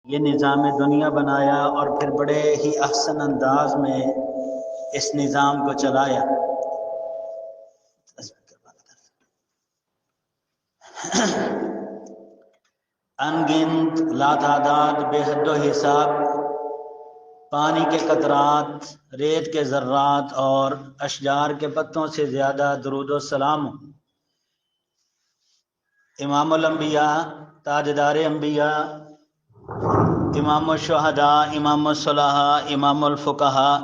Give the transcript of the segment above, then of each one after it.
یہ نظام دنیا بنایا اور پھر بڑے ہی احسن انداز میں اس نظام کو چلایا۔ انگنت لاتعداد بے حد و حساب پانی کے قطرات، ریت کے ذرات اور اشجار کے پتوں سے زیادہ درود و سلام امام الانبیاء، تاجدار انبیاء، امام الشہداء، امام الصلحاء، امام الفقہاء،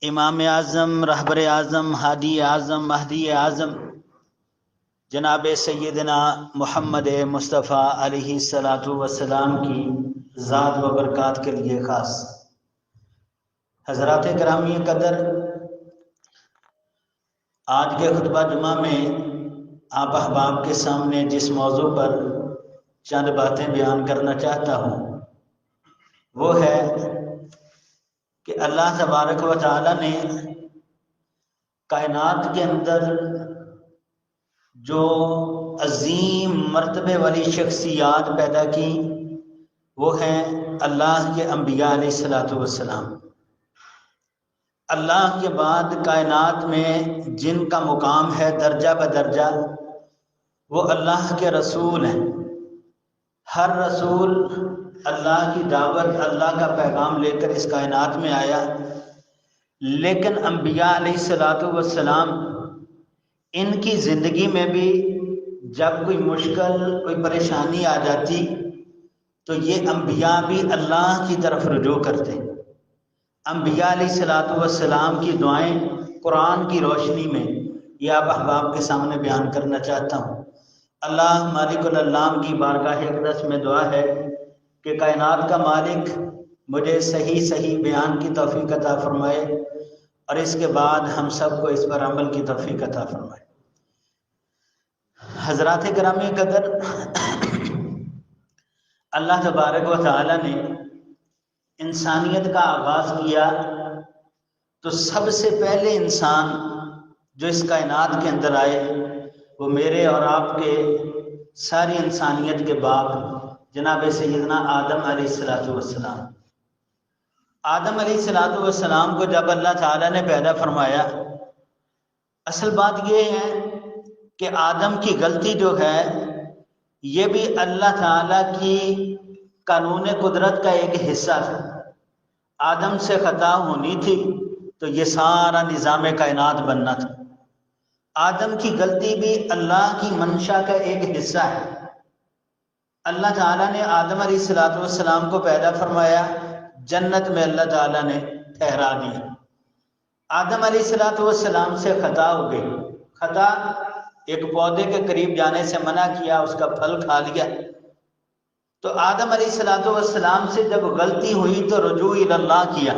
امام اعظم، رہبر اعظم، ہادی اعظم، مہدی اعظم جناب سیدنا محمد مصطفیٰ علیہ الصلاۃ والسلام کی ذات و برکات کے لیے خاص۔ حضرات گرامی قدر، آج کے خطبہ جمعہ میں آپ احباب کے سامنے جس موضوع پر چند باتیں بیان کرنا چاہتا ہوں وہ ہے کہ اللہ تبارک و تعالی نے کائنات کے اندر جو عظیم مرتبے والی شخصیات پیدا کی وہ ہیں اللہ کے انبیاء علیہ الصلاۃ والسلام۔ اللہ کے بعد کائنات میں جن کا مقام ہے درجہ بدرجہ وہ اللہ کے رسول ہیں۔ ہر رسول اللہ کی دعوت، اللہ کا پیغام لے کر اس کائنات میں آیا، لیکن انبیاء علیہ الصلاۃ والسلام ان کی زندگی میں بھی جب کوئی مشکل، کوئی پریشانی آ جاتی تو یہ انبیاء بھی اللہ کی طرف رجوع کرتے۔ انبیاء علیہ الصلاۃ والسلام کی دعائیں قرآن کی روشنی میں یہ آپ احباب کے سامنے بیان کرنا چاہتا ہوں۔ اللہ مالک العلام کی بارگاہ اقدس میں دعا ہے کہ کائنات کا مالک مجھے صحیح بیان کی توفیق عطا فرمائے اور اس کے بعد ہم سب کو اس پر عمل کی توفیق عطا فرمائے۔ حضرات گرامی قدر، اللہ تبارک و تعالی نے انسانیت کا آغاز کیا تو سب سے پہلے انسان جو اس کائنات کے اندر آئے وہ میرے اور آپ کے ساری انسانیت کے باپ جناب سیدنا آدم علیہ الصلاۃ والسلام۔ آدم علیہ الصلاۃ والسلام کو جب اللہ تعالیٰ نے پیدا فرمایا، اصل بات یہ ہے کہ آدم کی غلطی جو ہے یہ بھی اللہ تعالیٰ کی قانون قدرت کا ایک حصہ تھا۔ آدم سے خطا ہونی تھی تو یہ سارا نظام کائنات بننا تھا۔ آدم کی غلطی بھی اللہ کی منشا کا ایک حصہ ہے۔ اللہ تعالیٰ نے آدم علیہ الصلاۃ والسلام کو پیدا فرمایا، جنت میں اللہ تعالیٰ نے ٹھہرا دیا۔ آدم علیہ الصلاۃ والسلام سے خطا ہو گئی۔ خطا ایک پودے کے قریب جانے سے منع کیا، اس کا پھل کھا لیا۔ تو آدم علیہ الصلاۃ والسلام سے جب غلطی ہوئی تو رجوع اللہ کیا۔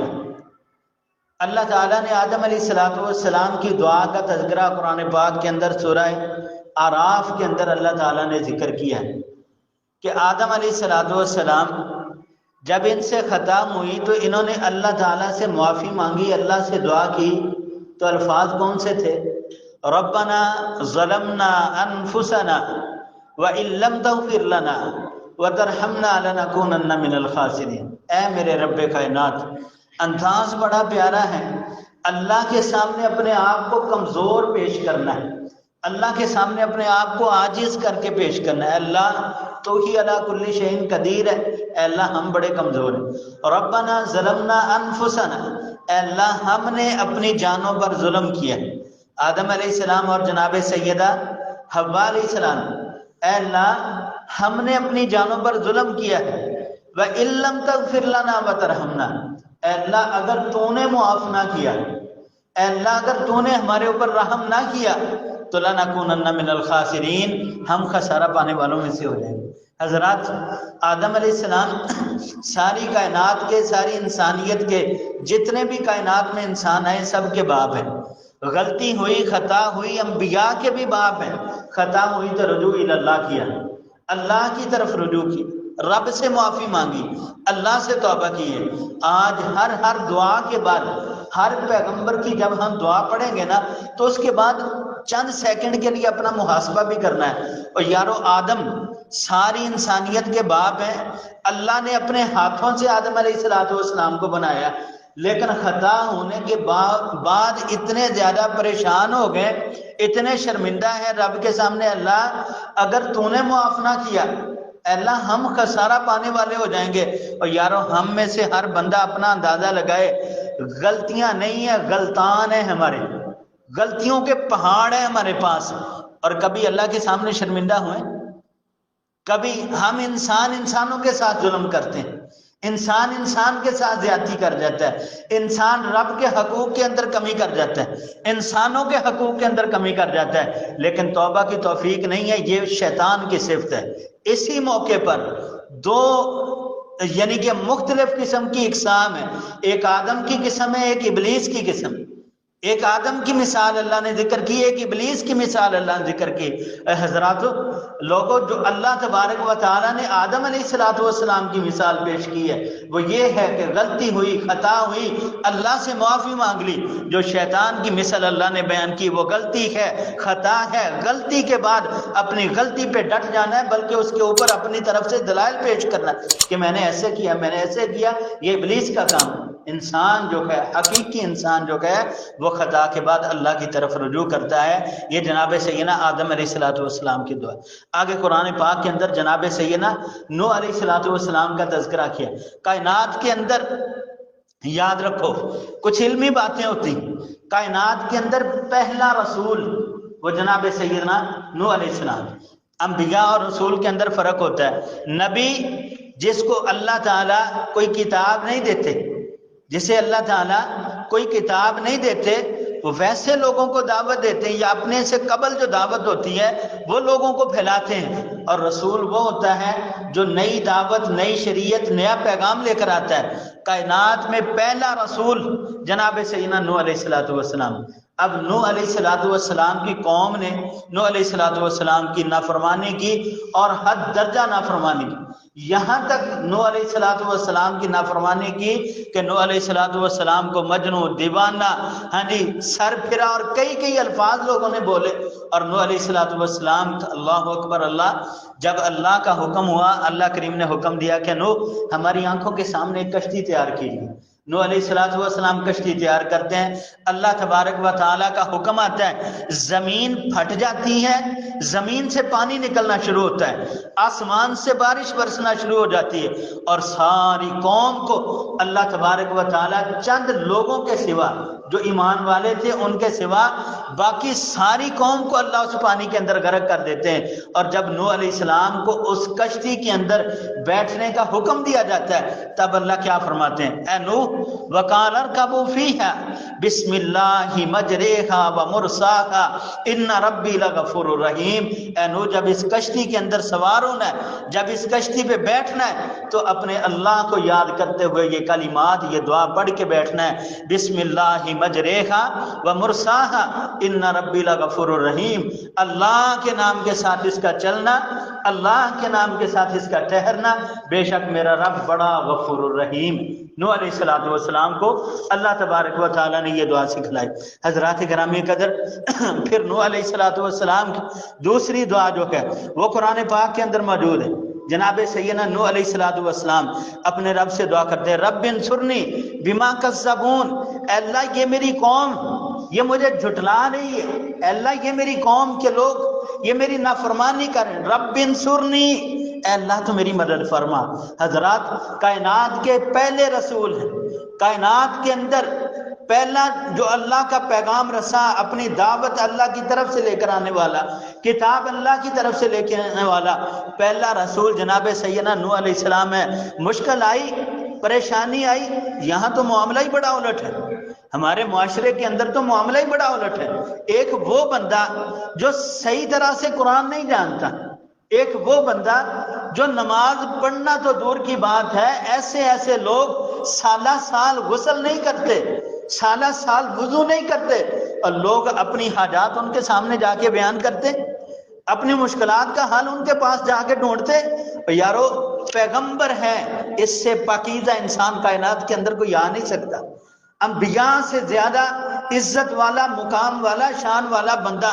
اللہ تعالیٰ نے آدم علیہ الصلاۃ والسلام کی دعا کا تذکرہ قرآن پاک کے اندر سورہ اعراف کے اندر اللہ تعالیٰ نے ذکر کیا ہے کہ آدم علیہ الصلاۃ والسلام جب ان سے خطا ہوئی تو انہوں نے اللہ تعالیٰ سے معافی مانگی، اللہ سے دعا کی، تو الفاظ کون سے تھے؟ ربنا ظلمنا انفسنا وان لم تغفر لنا وترحمنا لنکونن من الخاسرین۔ اے میرے رب کائنات، انداز بڑا پیارا ہے، اللہ کے سامنے اپنے آپ کو کمزور پیش کرنا ہے، اللہ کے سامنے اپنے آپ کو عاجز کر کے پیش کرنا ہے۔ اللہ تو ہی علی کل شیء قدیر ہے، اے اللہ ہم بڑے کمزور ہیں۔ ربنا ظلمنا انفسنا، اے اللہ ہم نے اپنی جانوں پر ظلم کیا۔ آدم علیہ السلام اور جناب سیدہ حوا علیہ السلام، اے اللہ ہم نے اپنی جانوں پر ظلم کیا ہے۔ وَإِن لَّمْ تَغْفِرْ لَنَا وَتَرْحَمْنَا، اے اللہ اگر تو نے معاف نہ کیا، اے اللہ اگر تو نے ہمارے اوپر رحم نہ کیا تو لَنَكُونَنَّ مِنَ الْخَاسِرِينَ، ہم خسارہ پانے والوں میں سے ہو جائیں گے۔ حضرات، آدم علیہ السلام ساری کائنات کے، ساری انسانیت کے جتنے بھی کائنات میں انسان آئے سب کے باپ ہیں۔ غلطی ہوئی، خطا ہوئی، انبیاء کے بھی باپ ہیں۔ خطا ہوئی تو رجوع اللہ کیا، اللہ کی طرف رجوع کی، رب سے معافی مانگی، اللہ سے توبہ کی ہے۔ آج ہر دعا کے بعد، ہر پیغمبر کی جب ہم دعا پڑھیں گے نا تو اس کے بعد چند سیکنڈ کے لیے اپنا محاسبہ بھی کرنا ہے۔ اور یارو آدم ساری انسانیت کے باپ ہیں، اللہ نے اپنے ہاتھوں سے آدم علیہ السلام کو بنایا، لیکن خطا ہونے کے بعد اتنے زیادہ پریشان ہو گئے، اتنے شرمندہ ہیں رب کے سامنے، اللہ اگر تو نے معاف نہ کیا اللہ ہم خسارہ پانے والے ہو جائیں گے۔ اور یارو ہم میں سے ہر بندہ اپنا اندازہ لگائے، غلطیاں نہیں ہیں، غلطان ہیں ہمارے، غلطیوں کے پہاڑ ہیں ہمارے پاس، اور کبھی اللہ کے سامنے شرمندہ ہوئے؟ کبھی ہم انسانوں کے ساتھ ظلم کرتے ہیں، انسان کے ساتھ زیادتی کر جاتا ہے، انسان رب کے حقوق کے اندر کمی کر جاتا ہے، انسانوں کے حقوق کے اندر کمی کر جاتا ہے، لیکن توبہ کی توفیق نہیں ہے، یہ شیطان کی صفت ہے۔ اسی موقع پر دو یعنی کہ مختلف قسم کی اقسام ہے، ایک آدم کی قسم ہے، ایک ابلیس کی قسم۔ ایک آدم کی مثال اللہ نے ذکر کی، ایک ابلیس کی مثال اللہ نے ذکر کی۔ حضرات لوگوں، جو اللہ تبارک و تعالیٰ نے آدم علیہ السلام کی مثال پیش کی ہے وہ یہ ہے کہ غلطی ہوئی، خطا ہوئی، اللہ سے معافی مانگ لی۔ جو شیطان کی مثال اللہ نے بیان کی وہ غلطی ہے، خطا ہے، غلطی کے بعد اپنی غلطی پہ ڈٹ جانا ہے، بلکہ اس کے اوپر اپنی طرف سے دلائل پیش کرنا کہ میں نے ایسے کیا، میں نے ایسے کیا۔ یہ ابلیس کا کام ہے۔ انسان جو ہے، حقیقی انسان جو ہے وہ خطا کے بعد اللہ کی طرف رجوع کرتا ہے۔ یہ جناب سیدنا آدم علیہ السلام کی دعا۔ آگے قرآن پاک کے اندر جناب سیدنا نوح علیہ السلام کا تذکرہ کیا۔ کائنات کے اندر یاد رکھو کچھ علمی باتیں ہوتی ہیں، کائنات کے اندر پہلا رسول وہ جناب سیدنا نوح علیہ السلام۔ انبیاء اور رسول کے اندر فرق ہوتا ہے۔ نبی جس کو اللہ تعالیٰ کوئی کتاب نہیں دیتے، جسے اللہ تعالیٰ کوئی کتاب نہیں دیتے، وہ ویسے لوگوں کو دعوت دیتے ہیں، یا اپنے سے قبل جو دعوت ہوتی ہے وہ لوگوں کو پھیلاتے ہیں۔ اور رسول وہ ہوتا ہے جو نئی دعوت، نئی شریعت، نیا پیغام لے کر آتا ہے۔ کائنات میں پہلا رسول جناب سیدنا نوح علیہ السلام۔ اب نوح علیہ السلام کی قوم نے نوح علیہ السلام کی نافرمانی کی، اور حد درجہ نافرمانی کی، یہاں تک نوح علیہ السلام کی نافرمانی کی کہ نوح علیہ السلام کو مجنون، دیوانہ، ہاں جی، سر پھرا، اور کئی الفاظ لوگوں نے بولے۔ اور نوح علیہ السلام، اللہ اکبر اللہ، جب اللہ کا حکم ہوا، اللہ کریم نے حکم دیا کہ نوح ہماری آنکھوں کے سامنے ایک کشتی تیار کیجیے۔ نوح علیہ السلام کشتی تیار کرتے ہیں، اللہ تبارک و تعالیٰ کا حکم آتا ہے، زمین پھٹ جاتی ہے، زمین سے پانی نکلنا شروع ہوتا ہے، آسمان سے بارش برسنا شروع ہو جاتی ہے، اور ساری قوم کو اللہ تبارک و تعالیٰ چند لوگوں کے سوا، جو ایمان والے تھے ان کے سوا، باقی ساری قوم کو اللہ اس پانی کے اندر غرق کر دیتے ہیں۔ اور جب نوح علیہ السلام کو اس کشتی کے اندر بیٹھنے کا حکم دیا جاتا ہے، تب اللہ کیا فرماتے ہیں؟ اے نوح وَقَالَ ارْكَبُوا فِيهَا بِسْمِ اللَّهِ مَجْرَاهَا وَمُرْسَاهَا إِنَّ رَبِّي لَغَفُورٌ رَحِيمٌ۔ اے نوح جب اس کشتی کے اندر سوار ہونا ہے، جب اس کشتی پہ بیٹھنا ہے، تو اپنے اللہ کو یاد کرتے ہوئے یہ کلمات، یہ دعا پڑھ کے بیٹھنا ہے، بسم اللہ مجریہا و مرساہا ان ربی لغفور الرحیم۔ اللہ کے نام کے ساتھ اس کا چلنا، اللہ کے نام کے ساتھ اس کا ٹھہرنا، بے شک میرا رب بڑا غفور الرحیم۔ نوح علیہ السلام کو اللہ تبارک و تعالیٰ نے یہ دعا سکھلائی۔ حضرات گرامی قدر، پھر نوح علیہ السلام کی دوسری دعا جو ہے وہ قرآن پاک کے اندر موجود ہے۔ جناب سیدنا نوح علیہ السلام اپنے رب سے دعا کرتے ہیں، رب انصرنی بما کذبون، اے اللہ یہ میری قوم یہ مجھے جھٹلا رہی ہے، اے اللہ یہ میری قوم کے لوگ یہ میری نافرمانی کریں، رب انصرنی، اے اللہ تو میری مدد فرما۔ حضرات کائنات کے پہلے رسول ہیں، کائنات کے اندر پہلا جو اللہ کا پیغام رسا، اپنی دعوت اللہ کی طرف سے لے کر آنے والا، کتاب اللہ کی طرف سے لے کے آنے والا پہلا رسول جناب سیدنا نوح علیہ السلام ہے۔ مشکل آئی، پریشانی آئی، یہاں تو معاملہ ہی بڑا الٹ ہے، ہمارے معاشرے کے اندر تو معاملہ ہی بڑا الٹ ہے۔ ایک وہ بندہ جو صحیح طرح سے قرآن نہیں جانتا، ایک وہ بندہ جو نماز پڑھنا تو دور کی بات ہے، ایسے لوگ سالہ سال غسل نہیں کرتے، سالہ سال وضو نہیں کرتے، اور لوگ اپنی حاجات ان کے سامنے جا کے بیان کرتے، اپنی مشکلات کا حل ان کے پاس جا کے ڈھونڈتے۔ یارو پیغمبر ہے، اس سے پاکیزہ انسان کائنات کے اندر کوئی آ نہیں سکتا۔ انبیاء سے زیادہ عزت والا، مقام والا، شان والا بندہ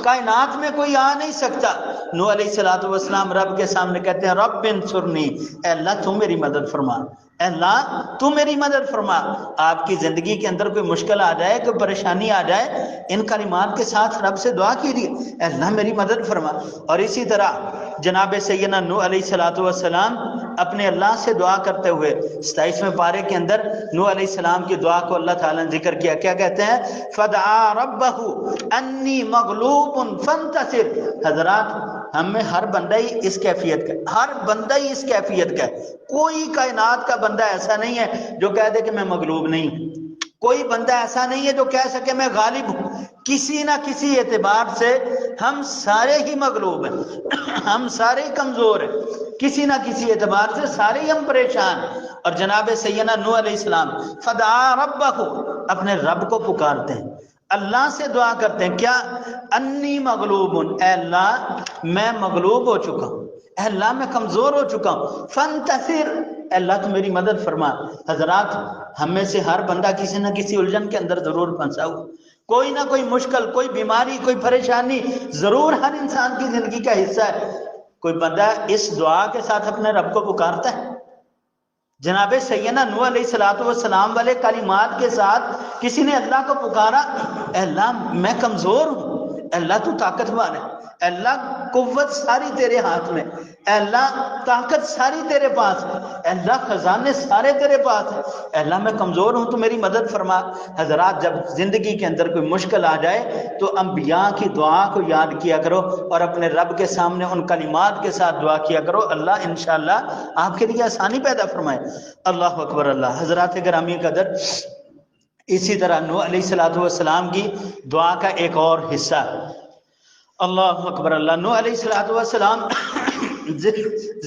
کائنات میں کوئی آ نہیں سکتا۔ نوح علیہ الصلوۃ والسلام رب کے سامنے کہتے ہیں رب انصرنی، اے اللہ تو میری مدد فرما، اے اللہ تو میری مدد فرما۔ آپ کی زندگی کے اندر کوئی مشکل آ جائے، کوئی پریشانی آ جائے، ان کلمات کے ساتھ رب سے دعا کیجیے، اے اللہ میری مدد فرما۔ اور اسی طرح جناب سیدنا نوح علیہ الصلوۃ والسلام اپنے اللہ سے دعا کرتے ہوئے 27ویں پارے کے اندر نوح علیہ السلام کی دعا کو اللہ تعالیٰ نے ذکر کیا، کیا کہتے ہیں؟ فدعا ربہ انی مغلوب فانتصر۔ حضرات ہم میں ہر بندہ ہی اس کیفیت کا، ہر بندہ ہی اس کیفیت کا ہے۔ کوئی کائنات کا بندہ ایسا نہیں ہے جو کہہ دے کہ میں مغلوب نہیں ہوں، کوئی بندہ ایسا نہیں ہے جو کہہ سکے میں غالب ہوں۔ کسی نہ کسی اعتبار سے ہم سارے ہی مغلوب ہیں، ہم سارے ہی کمزور ہیں، کسی نہ کسی اعتبار سے سارے ہی ہم پریشان ہیں۔ اور جناب سیدنا نوح علیہ السلام فدعا ربہ، اپنے رب کو پکارتے ہیں، اللہ سے دعا کرتے ہیں، کیا؟ انی مغلوب، اے اللہ میں مغلوب ہو چکا ہوں، اے اللہ میں کمزور ہو چکا ہوں، فانتصر، اے اللہ تو میری مدد فرما۔ حضرات ہم میں سے ہر بندہ کسی نہ کسی الجھن کے اندر ضرور پھنسا ہو، کوئی نہ کوئی مشکل، کوئی بیماری، کوئی پریشانی ضرور ہر انسان کی زندگی کا حصہ ہے۔ کوئی بندہ اس دعا کے ساتھ اپنے رب کو پکارتا ہے؟ جناب سیدنا نوح علیہ الصلوۃ والسلام والے کلمات کے ساتھ کسی نے اللہ کو پکارا، اے اللہ میں کمزور ہوں، اے اللہ تو طاقتور ہے، اے اللہ قوت ساری تیرے ہاتھ میں، اے اللہ طاقت ساری تیرے پاس ہے، اے اللہ خزانے سارے تیرے پاس ہیں، اے اللہ میں کمزور ہوں تو میری مدد فرما۔ حضرات جب زندگی کے اندر کوئی مشکل آ جائے تو انبیاء کی دعا کو یاد کیا کرو اور اپنے رب کے سامنے ان کلمات کے ساتھ دعا کیا کرو، اللہ انشاءاللہ آپ کے لیے آسانی پیدا فرمائے۔ اللہ اکبر اللہ۔ حضرات گرامی قدر، اسی طرح نوح علیہ الصلوۃ والسلام کی دعا کا ایک اور حصہ، اللہ اکبر اللہ۔ نوح علیہ الصلوۃ والسلام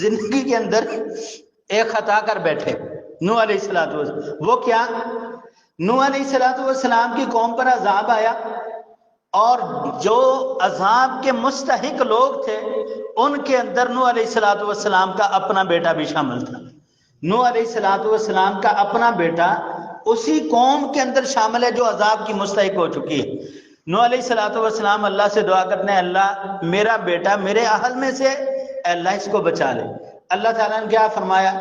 زندگی کے اندر ایک خطا کر بیٹھے نوح علیہ الصلوۃ والسلام۔ وہ کیا؟ نوح علیہ الصلوۃ والسلام کی قوم پر عذاب آیا اور جو عذاب کے مستحق لوگ تھے ان کے اندر نوح علیہ الصلوۃ والسلام کا اپنا بیٹا بھی شامل تھا۔ نوح علیہ الصلوۃ والسلام کا اپنا بیٹا اسی قوم کے اندر شامل ہے جو عذاب کی مستحق ہو چکی ہے۔ نوح علیہ الصلوۃ والسلام اللہ سے دعا کرتے ہیں، اللہ میرا بیٹا میرے اہل میں سے، اے اللہ اس کو بچا لے۔ اللہ تعالیٰ نے کیا فرمایا؟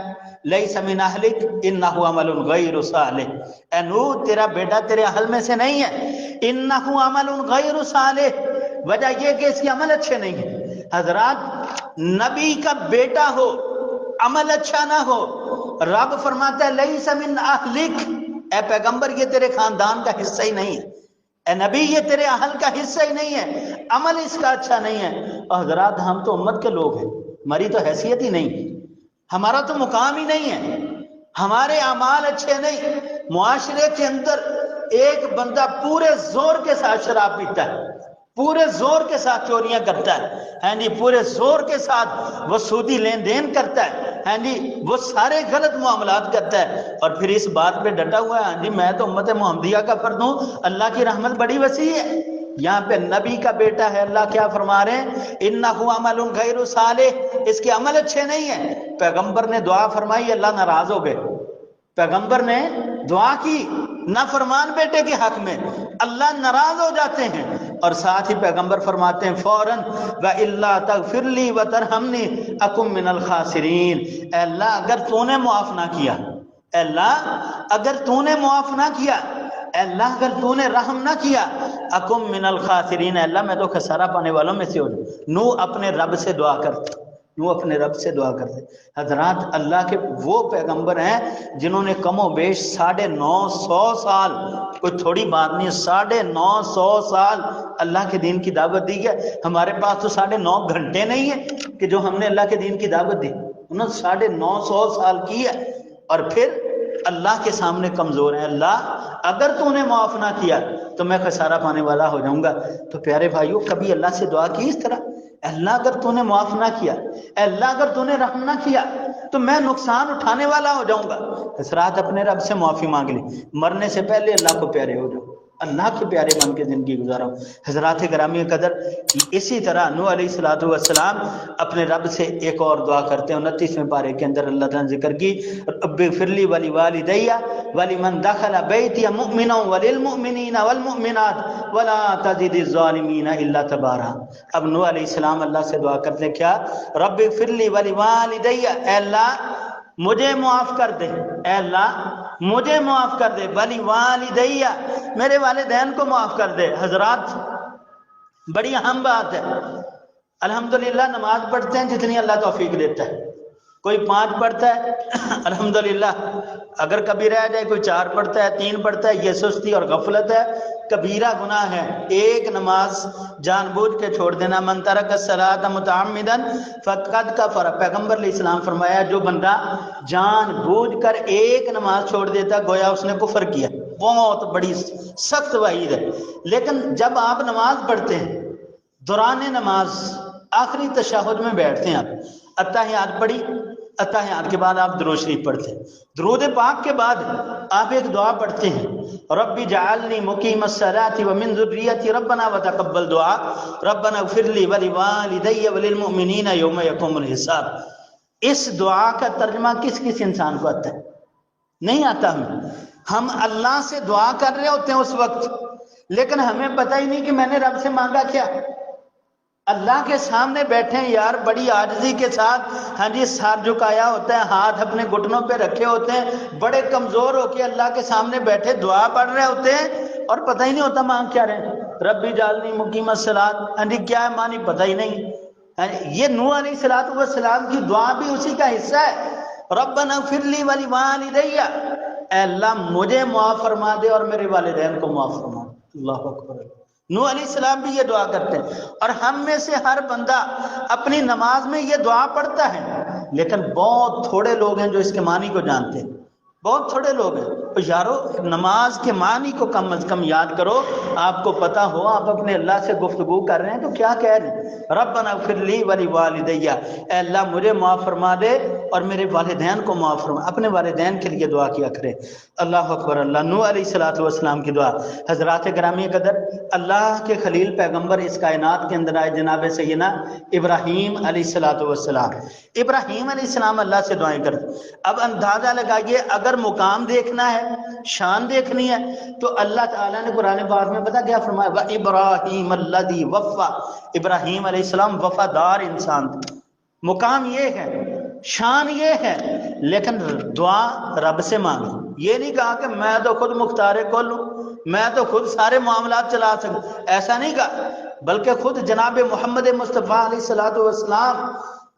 لیس من اہلک انہ عمل غیر صالح، اے نوح تیرا بیٹا تیرے اہل میں سے نہیں ہے، انہ عمل غیر صالح، وجہ یہ کہ اس کے عمل اچھے نہیں ہیں۔ حضرات نبی کا بیٹا ہو عمل اچھا نہ ہو، رب فرماتا ہے لیس من اہلک، اے پیغمبر یہ تیرے خاندان کا حصہ ہی نہیں ہے، اے نبی یہ تیرے اہل کا حصہ ہی نہیں ہے، عمل اس کا اچھا نہیں ہے۔ اور حضرات ہم تو امت کے لوگ ہیں، ہماری تو حیثیت ہی نہیں، ہمارا تو مقام ہی نہیں ہے، ہمارے اعمال اچھے نہیں۔ معاشرے کے اندر ایک بندہ پورے زور کے ساتھ شراب پیتا ہے، پورے زور کے ساتھ چوریاں کرتا ہے، ہاں جی پورے زور کے ساتھ وہ سودی لین دین کرتا ہے، ہاں جی وہ سارے غلط معاملات کرتا ہے، اور پھر اس بات پہ ڈٹا ہوا ہے ہاں جی میں تو امت محمدیہ کا فرد ہوں، اللہ کی رحمت بڑی وسیع ہے۔ یہاں پہ نبی کا بیٹا ہے، اللہ کیا فرما رہے ہیں؟ انہ عمل غیر صالح، اس کے عمل اچھے نہیں ہیں۔ پیغمبر نے دعا فرمائی، اللہ ناراض ہو گئے، پیغمبر نے دعا کی نافرمان بیٹے کے حق میں، اللہ ناراض ہو جاتے ہیں، اور ساتھ ہی پیغمبر فرماتے ہیں فوراً وَإِلَّا تَغْفِرْ لِي وَتَرْحَمْنِي أَكُن مِّنَ الْخَاسِرِينَ، اے اللہ اگر تو نے معاف نہ کیا، اے اللہ اگر تو نے معاف نہ کیا، اے اللہ اگر تو نے رحم نہ کیا، اکم من الخاسرین، اے اللہ میں تو خسارہ پانے والوں میں سے ہو جاؤں۔ نوح اپنے رب سے دعا کرتے، نوح اپنے رب سے دعا کرتے۔ حضرات اللہ کے وہ پیغمبر ہیں جنہوں نے کم و بیش 950 سال، کوئی تھوڑی بات نہیں، 950 سال اللہ کے دین کی دعوت دی ہے۔ ہمارے پاس تو 9.5 گھنٹے نہیں ہیں کہ جو ہم نے اللہ کے دین کی دعوت دی، انہوں نے 950 سال کی ہے، اور پھر اللہ کے سامنے کمزور ہیں۔ اللہ اگر تو نے معاف نہ کیا تو میں خسارہ پانے والا ہو جاؤں گا۔ تو پیارے بھائیوں کبھی اللہ سے دعا کی اس طرح، اللہ اگر تو نے معاف نہ کیا، اللہ اگر تو نے رحم نہ کیا تو میں نقصان اٹھانے والا ہو جاؤں گا۔ حضرات اپنے رب سے معافی مانگ لی، مرنے سے پہلے اللہ کو پیارے ہو جاؤ، اللہ کے پیارے بن کے زندگی گزارا ہوں۔ حضرات گرامی قدر، اسی طرح نوح علیہ الصلوۃ والسلام اپنے رب سے ایک اور دعا کرتے ہیں 29ویں پارے کے اندر اللہ تعالیٰ نے ذکر کی، رب اغفر لی ولوالدی ولمن دخل بیتی مؤمنا وللمؤمنین والمؤمنات ولا تزد الظالمین الا تبارا۔ اب نوح علیہ السلام اللہ سے دعا کرتے ہیں کیا؟ رب اغفر لی ولوالدی، اے اللہ مجھے معاف کر دے، اے اللہ مجھے معاف کر دے، ولی والدیہ میرے والدین کو معاف کر دے۔ حضرات بڑی اہم بات ہے، الحمدللہ نماز پڑھتے ہیں جتنی اللہ توفیق دیتا ہے، کوئی 5 پڑھتا ہے الحمدللہ، اگر کبھی رہ جائے کوئی 4 پڑھتا ہے، 3 پڑھتا ہے، یہ سستی اور غفلت ہے، کبیرہ گناہ ہے ایک نماز جان بوجھ کے چھوڑ دینا۔ من ترک الصلاۃ متعمدا فقد کفر، پیغمبر علیہ السلام فرمایا جو بندہ جان بوجھ کر ایک نماز چھوڑ دیتا گویا اس نے کفر کیا، بہت بڑی سخت وعید ہے۔ لیکن جب آپ نماز پڑھتے ہیں دوران نماز آخری تشہد میں بیٹھتے ہیں، آپ اتحیات پڑھی، اتحیات کے بعد آپ درود شریف پڑھتے ہیں، درود پاک کے بعد آپ ایک دعا پڑھتے ہیں، رب جعلنی مقیم الصلاۃ ومن ذریتی ربنا وتقبل دعا ربنا اغفر لی ولوالدی وللمؤمنین یوم یقوم الحساب۔ اس دعا کا ترجمہ کس کس انسان کو آتا ہے؟ نہیں آتا ہم اللہ سے دعا کر رہے ہوتے ہیں اس وقت، لیکن ہمیں پتہ ہی نہیں کہ میں نے رب سے مانگا کیا۔ اللہ کے سامنے بیٹھے ہیں یار بڑی عاجزی کے ساتھ، ہاں جی سر جھکایا ہوتا ہے، ہاتھ اپنے گھٹنوں پہ رکھے ہوتے ہیں، بڑے کمزور ہو کے اللہ کے سامنے بیٹھے دعا پڑھ رہے ہوتے ہیں اور پتہ ہی نہیں ہوتا مانگ کیا رہے ہیں۔ ربی جعلنی مقیم الصلاۃ، ہاں جی کیا ہے معنی پتہ ہی نہیں۔ یہ نوح علیہ الصلوۃ والسلام کی دعا بھی اسی کا حصہ ہے، ربنا اغفر لی ولوالدی، اے اللہ مجھے معاف فرما دے اور میرے والدین کو معاف فرما دے۔ اللہ اکبر۔ نوح علیہ السلام بھی یہ دعا کرتے ہیں، اور ہم میں سے ہر بندہ اپنی نماز میں یہ دعا پڑھتا ہے، لیکن بہت تھوڑے لوگ ہیں جو اس کے معنی کو جانتے ہیں، بہت تھوڑے لوگ ہیں۔ تو یارو نماز کے معنی کو کم از کم یاد کرو، آپ کو پتہ ہو آپ اپنے اللہ سے گفتگو کر رہے ہیں تو کیا کہہ رہے ہیں؟ ربنا اغفر لی ولوالدی، اے اللہ مجھے معاف فرما دے اور میرے والدین کو معاف فرما، اپنے والدین کے لیے دعا کیا کرے۔ اللہ اکبر اللہ۔ نوح علیہ الصلوۃ والسلام کی دعا۔ حضرات گرامی قدر، اللہ کے خلیل پیغمبر اس کائنات کے اندر آئے جناب سیدنا ابراہیم علیہ الصلوۃ والسلام۔ ابراہیم علیہ السلام اللہ سے دعائیں کرتے۔ اب اندازہ لگائیے اگر مقام دیکھنا ہے، شان دیکھنی ہے، تو اللہ تعالیٰ نے قرآن پاک میں پتہ کیا فرمایا؟ وَإِبْرَاهِيمَ الَّذِي وَفَّى، ابراہیم علیہ السلام وفادار انسان تھے۔ مقام یہ ہے، شان یہ ہے، لیکن دعا رب سے مانگی۔ یہ نہیں کہا کہ میں تو خود مختار کل ہوں، میں تو خود سارے معاملات چلا سکوں، ایسا نہیں کہا، بلکہ خود جناب محمد مصطفیٰ علیہ الصلوۃ والسلام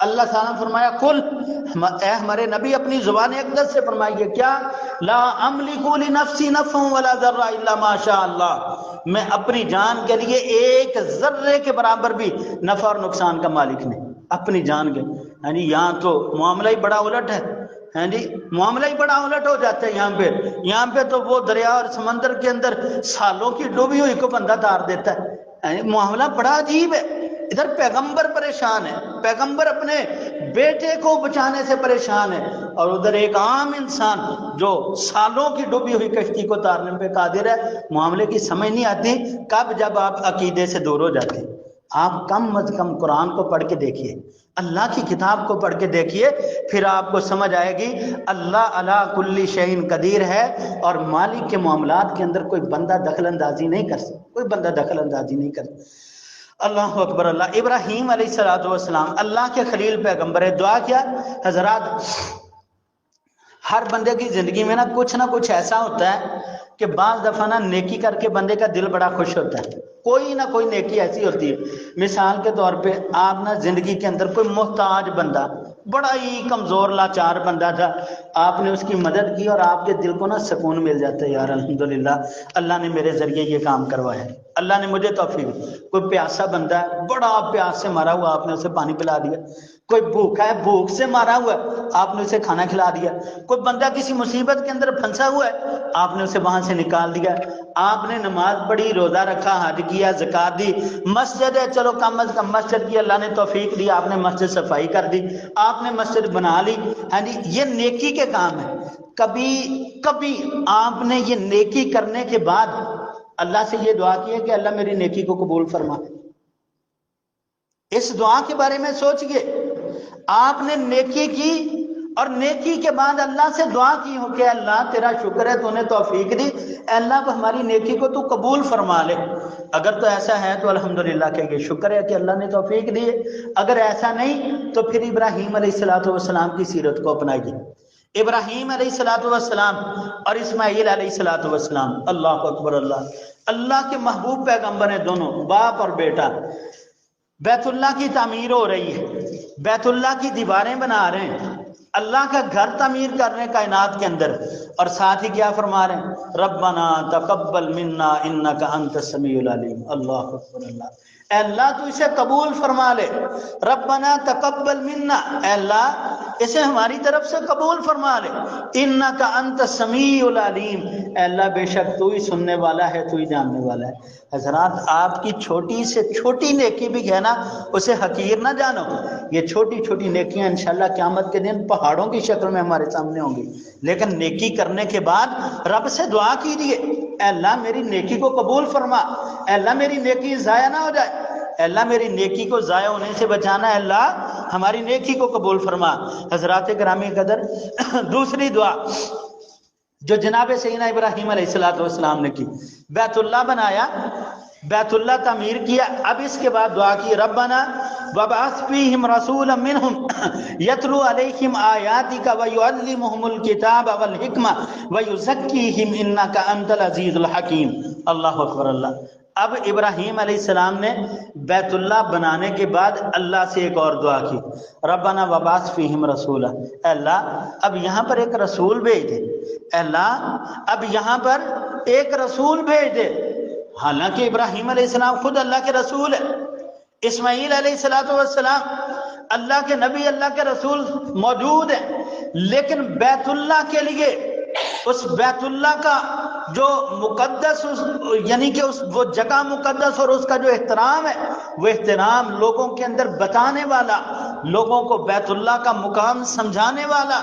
اللہ تعالیٰ نے فرمایا کل، اے ہمارے نبی اپنی زبان اقدس سے فرمائیے کیا؟ لا املک لنفسی نفعا ولا ضرا الا ما شاء اللہ، میں اپنی جان کے لیے ایک ذرے کے برابر بھی نفع اور نقصان کا مالک نہیں، اپنی جان کے۔ ہاں جی یہاں تو معاملہ ہی بڑا الٹ ہے، ہاں جی معاملہ ہی بڑا الٹ ہو جاتا ہے یہاں پہ تو وہ دریا اور سمندر کے اندر سالوں کی ڈوبی ہوئی کو بندہ تار دیتا ہے، معاملہ بڑا عجیب ہے۔ ادھر پیغمبر پریشان ہے، پیغمبر اپنے بیٹے کو بچانے سے پریشان ہے، اور ادھر ایک عام انسان جو سالوں کی ڈوبی ہوئی کشتی کو تارنے پہ قادر ہے۔ معاملے کی سمجھ نہیں آتی کب جب آپ عقیدے سے دور ہو جاتے ہیں۔ آپ کم از کم قرآن کو پڑھ کے دیکھیے، اللہ کی کتاب کو پڑھ کے دیکھیے، پھر آپ کو سمجھ آئے گی اللہ علی کل شیء قدیر ہے، اور مالک کے معاملات کے اندر کوئی بندہ دخل اندازی نہیں کر سکتا، کوئی بندہ دخل اندازی نہیں کر سکتا۔ اللہ اکبر اللہ۔ ابراہیم علیہ الصلوۃ والسلام اللہ کے خلیل پیغمبر، دعا کیا حضرات؟ ہر بندے کی زندگی میں کچھ نہ کچھ ایسا ہوتا ہے کہ بعض دفعہ نیکی کر کے بندے کا دل بڑا خوش ہوتا ہے، کوئی نہ کوئی نیکی ایسی ہوتی ہے۔ مثال کے طور پہ آپ زندگی کے اندر کوئی محتاج بندہ، بڑا ہی کمزور لاچار بندہ تھا، آپ نے اس کی مدد کی اور آپ کے دل کو سکون مل جاتا ہے، یار الحمدللہ اللہ نے میرے ذریعے یہ کام کروایا، اللہ نے مجھے توفیق دی۔ کوئی پیاسا بندہ ہے، بڑا پیاس سے مارا ہوا، آپ نے اسے پانی پلا دیا۔ کوئی بھوکا ہے، بھوک سے مارا ہوا ہے، آپ نے اسے کھانا کھلا دیا۔ کوئی بندہ کسی مصیبت کے اندر پھنسا ہوا ہے، آپ نے اسے وہاں سے نکال دیا۔ آپ نے نماز پڑھی، روزہ رکھا، حج کیا، زکات دی، مسجد ہے، چلو کم از کم مسجد کی اللہ نے توفیق دی، آپ نے مسجد صفائی کر دی، آپ نے مسجد بنا لی، ہاں جی یہ نیکی کے کام ہے۔ کبھی کبھی آپ نے یہ نیکی کرنے کے بعد اللہ سے یہ دعا کی ہے کہ اللہ میری نیکی کو قبول فرما. اس دعا کے بارے میں سوچئے، آپ نے نیکی کی اور نیکی کے بعد اللہ سے دعا کی ہو کہ اللہ تیرا شکر ہے تو نے توفیق دی، اے اللہ ہماری نیکی کو تو قبول فرما لے. اگر تو ایسا ہے تو الحمدللہ کہ یہ شکر ہے کہ اللہ نے توفیق دی ہے. اگر ایسا نہیں تو پھر ابراہیم علیہ السلام کی سیرت کو اپنائیے. ابراہیم علیہ السلام اور اسماعیل علیہ السلام، اللہ اکبر اللہ کے محبوب پیغمبر ہیں دونوں، باپ اور بیٹا. بیت اللہ کی تعمیر ہو رہی ہے، بیت اللہ کی دیواریں بنا رہے ہیں، اللہ کا گھر تعمیر کر رہے ہیں کائنات کے اندر، اور ساتھ ہی کیا فرما رہے ہیں؟ ربنا تقبل منا انک انت السمیع العلیم. اللہ اکبر اے اللہ تو اسے قبول فرما لے. ربنا تقبل منا، اے اللہ اسے ہماری طرف سے قبول فرما لے. انک انت السمیع العلیم، اے اللہ بے شک تو ہی سننے والا ہے، تو ہی جاننے والا ہے. حضرات آپ کی چھوٹی سے چھوٹی نیکی بھی ہے نا، اسے حقیر نہ جانو. یہ چھوٹی چھوٹی نیکیاں انشاءاللہ قیامت کے دن پہاڑوں کی شکل میں ہمارے سامنے ہوں گی. لیکن نیکی کرنے کے بعد رب سے دعا کیجیے، اے اللہ میری نیکی کو قبول فرما، اے اللہ میری نیکی ضائع نہ ہو جائے، اے اللہ میری نیکی کو ضائع ہونے سے بچانا، اے اللہ ہماری نیکی کو قبول فرما. حضرات گرامی قدر، دوسری دعا جو جناب سیدنا ابراہیم علیہ السلام نے کی، بیت اللہ بنایا، بیت اللہ تعمیر کیا. اب اس کے بعد دعا کی ربنا وابعث فیہم رسولا منہم یتلو علیہم آیاتک ویعلمہم الکتاب والحکمہ ویزکیہم انک انت العزیز الحکیم. اللہ اکبر اللہ. اب ابراہیم علیہ السلام نے بیت اللہ بنانے کے بعد اللہ سے ایک اور دعا کی، ربنا وابعث فیہم رسولا، اے اللہ اب یہاں پر ایک رسول بھیج دے، اے اللہ اب یہاں پر ایک رسول بھیج دے. حالانکہ ابراہیم علیہ السلام خود اللہ کے رسول ہے، اسماعیل علیہ السلام اللہ کے نبی، اللہ کے رسول موجود ہیں، لیکن بیت اللہ کے لیے اس بیت اللہ کا جو مقدس یعنی کہ وہ جگہ مقدس اور اس کا جو احترام ہے، وہ احترام لوگوں کے اندر بتانے والا، لوگوں کو بیت اللہ کا مقام سمجھانے والا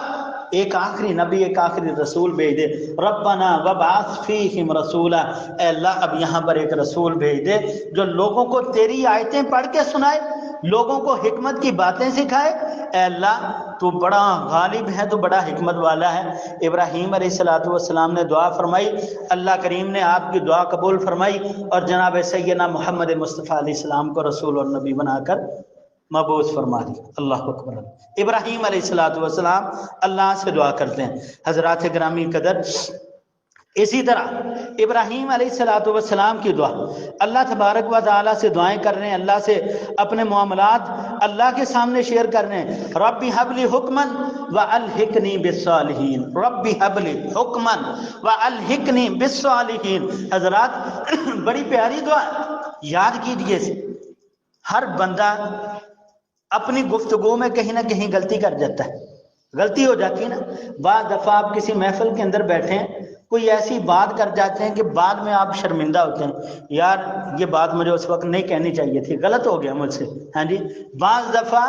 ایک آخری نبی، ایک آخری رسول بھیج دے. ربنا وابعث فیہم رسولا، اے اللہ اب یہاں پر ایک رسول بھیج دے جو لوگوں کو تیری آیتیں پڑھ کے سنائے، لوگوں کو حکمت کی باتیں سکھائے. اے اللہ تو بڑا غالب ہے، تو بڑا حکمت والا ہے. ابراہیم علیہ السلام نے دعا فرمائی، اللہ کریم نے آپ کی دعا قبول فرمائی اور جناب سیدنا محمد مصطفیٰ علیہ السلام کو رسول اور نبی بنا کر مبعوث فرما دی. اللہ اکبر. ابراہیم علیہ السلام اللہ سے دعا کرتے ہیں. حضرات گرامی قدر، اسی طرح ابراہیم علیہ السلام کی دعا، اللہ تبارک و تعالیٰ سے دعائیں کر رہے ہیں، اللہ سے اپنے معاملات اللہ کے سامنے شیئر کر رہے ہیں. ربی حب لی حکمن والحقنی بالصالحین، ربی حب لی حکمن والحقنی بالصالحین. حضرات بڑی پیاری دعا، یاد کیجئے. ہر بندہ اپنی گفتگو میں کہیں نہ کہیں غلطی کر جاتا ہے، غلطی ہو جاتی ہے نا. بعض دفعہ آپ کسی محفل کے اندر بیٹھے ہیں، کوئی ایسی بات کر جاتے ہیں کہ بعد میں آپ شرمندہ ہوتے ہیں، یار یہ بات مجھے اس وقت نہیں کہنی چاہیے تھی، غلط ہو گیا مجھ سے. ہاں جی، بعض دفعہ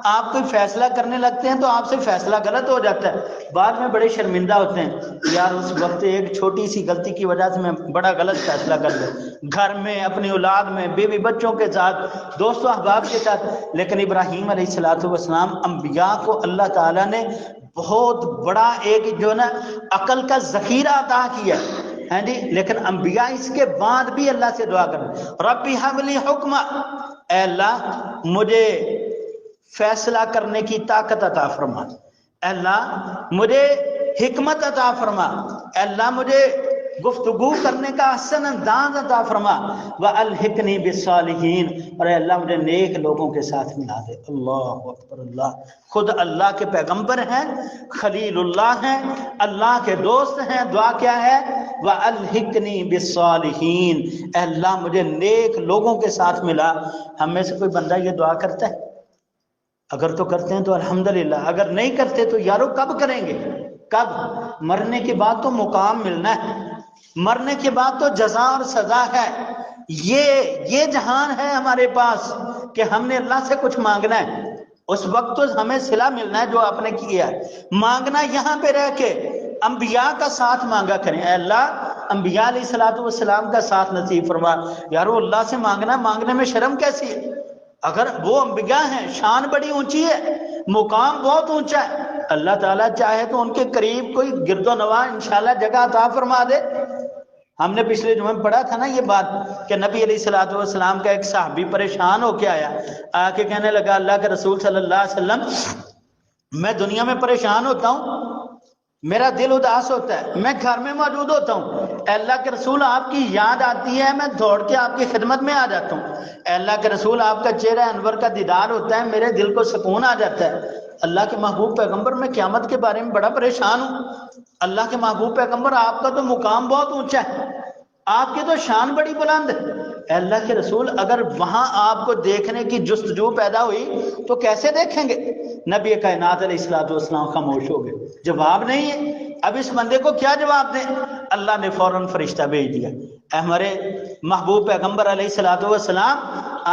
آپ کوئی فیصلہ کرنے لگتے ہیں تو آپ سے فیصلہ غلط ہو جاتا ہے، بعد میں بڑے شرمندہ ہوتے ہیں، یار اس وقت ایک چھوٹی سی غلطی کی وجہ سے میں بڑا غلط فیصلہ کر دیا، گھر میں، اپنی اولاد میں، بیوی بچوں کے ساتھ، دوستوں احباب کے ساتھ. لیکن ابراہیم علیہ السلام انبیاء کو اللہ تعالیٰ نے بہت بڑا ایک جو نا عقل کا ذخیرہ عطا کیا ہے. ہاں جی، لیکن انبیاء اس کے بعد بھی اللہ سے دعا کریں، ربی حب لی حکما، اے اللہ مجھے فیصلہ کرنے کی طاقت عطا فرما، اے اللہ مجھے حکمت عطا فرما، اے اللہ مجھے گفتگو کرنے کا احسن انداز عطا فرما، والحقنی بالصالحین، اور اے اللہ مجھے نیک لوگوں کے ساتھ ملا دے. اللہ اکبر اللہ. خود اللہ کے پیغمبر ہیں، خلیل اللہ ہیں، اللہ کے دوست ہیں. دعا کیا ہے؟ والحقنی بالصالحین، اے اللہ مجھے نیک لوگوں کے ساتھ ملا. ہم میں سے کوئی بندہ یہ دعا کرتا ہے؟ اگر تو کرتے ہیں تو الحمدللہ، اگر نہیں کرتے تو یارو کب کریں گے؟ کب؟ مرنے کے بعد تو مقام ملنا ہے، مرنے کے بعد تو جزا اور سزا ہے. یہ جہان ہے ہمارے پاس کہ ہم نے اللہ سے کچھ مانگنا ہے، اس وقت تو ہمیں صلہ ملنا ہے جو آپ نے کیا ہے. مانگنا یہاں پہ رہ کے انبیاء کا ساتھ مانگا کریں. اے اللہ انبیاء علیہ الصلوۃ والسلام کا ساتھ نصیب فرما۔ یارو اللہ سے مانگنا، مانگنے میں شرم کیسی ہے؟ اگر وہ انبیاء ہیں، شان بڑی اونچی ہے، مقام بہت اونچا ہے، اللہ تعالیٰ چاہے تو ان کے قریب کوئی گرد و نواح انشاءاللہ جگہ عطا فرما دے۔ ہم نے پچھلے جمعے میں پڑھا تھا نا یہ بات کہ نبی علیہ الصلوۃ والسلام کا ایک صحابی پریشان ہو کے آیا، آ کے کہنے لگا اللہ کے رسول صلی اللہ علیہ وسلم میں دنیا میں پریشان ہوتا ہوں، میرا دل اداس ہوتا ہے، میں گھر میں موجود ہوتا ہوں، اے اللہ کے رسول آپ کی یاد آتی ہے، میں دوڑ کے آپ کی خدمت میں آ جاتا ہوں، اے اللہ کے رسول آپ کا چہرہ انور کا دیدار ہوتا ہے، میرے دل کو سکون آ جاتا ہے۔ اللہ کے محبوب پیغمبر میں قیامت کے بارے میں بڑا پریشان ہوں۔ اللہ کے محبوب پیغمبر آپ کا تو مقام بہت اونچا ہے، آپ کی تو شان بڑی بلند ہے، اے اللہ کے رسول اگر وہاں آپ کو دیکھنے کی جستجو پیدا ہوئی تو کیسے دیکھیں گے؟ نبی کائنات علیہ الصلوۃ والسلام خاموش ہو گئے، جواب نہیں ہے۔ اب اس بندے کو کیا جواب دیں؟ اللہ نے فوراً فرشتہ بھیج دیا، اے ہمارے محبوب پیغمبر علیہ الصلوۃ والسلام